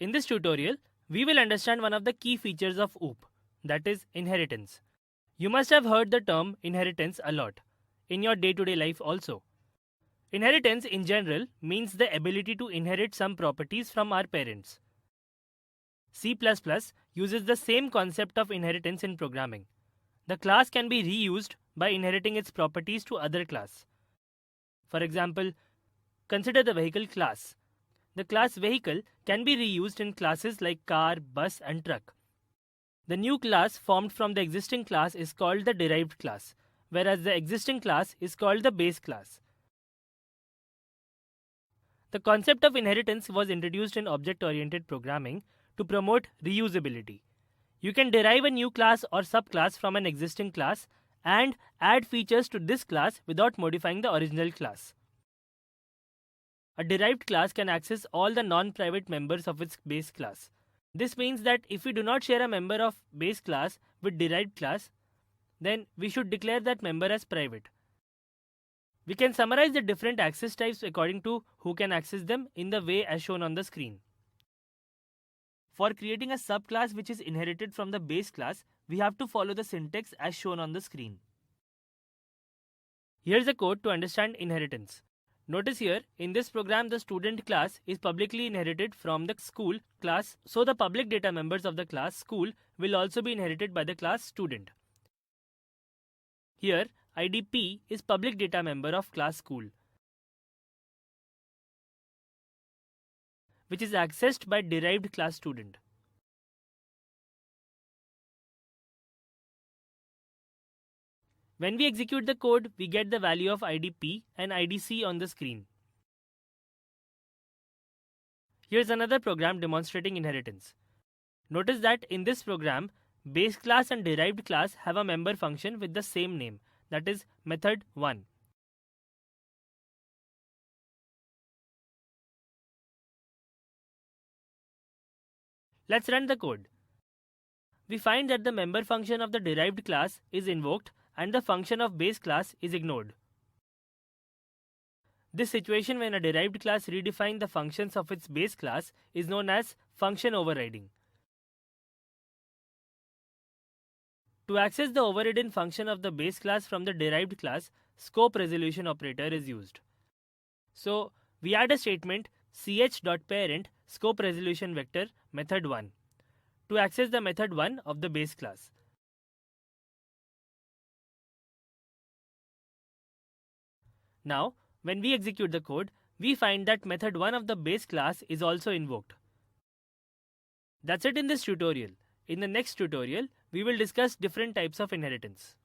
In this tutorial, we will understand one of the key features of OOP, that is inheritance. You must have heard the term inheritance a lot, in your day-to-day life also. Inheritance in general means the ability to inherit some properties from our parents. C++ uses the same concept of inheritance in programming. The class can be reused by inheriting its properties to other class. For example, consider the vehicle class. The class vehicle can be reused in classes like car, bus, and truck. The new class formed from the existing class is called the derived class, whereas the existing class is called the base class. The concept of inheritance was introduced in object-oriented programming to promote reusability. You can derive a new class or subclass from an existing class and add features to this class without modifying the original class. A derived class can access all the non-private members of its base class. This means that if we do not share a member of base class with derived class, then we should declare that member as private. We can summarize the different access types according to who can access them in the way as shown on the screen. For creating a subclass which is inherited from the base class, we have to follow the syntax as shown on the screen. Here's a code to understand inheritance. Notice here, in this program the student class is publicly inherited from the school class, so the public data members of the class school will also be inherited by the class student. Here, ID P is public data member of class school, which is accessed by derived class student. When we execute the code, we get the value of ID P and ID C on the screen. Here's another program demonstrating inheritance. Notice that in this program, base class and derived class have a member function with the same name, that is method1. Let's run the code. We find that the member function of the derived class is invoked and the function of base class is ignored. This situation when a derived class redefines the functions of its base class is known as function overriding. To access the overridden function of the base class from the derived class, scope resolution operator is used. So, we add a statement ch.parent scope resolution vector method1 to access the method1 of the base class. Now, when we execute the code, we find that method1 of the base class is also invoked. That's it in this tutorial. In the next tutorial, we will discuss different types of inheritance.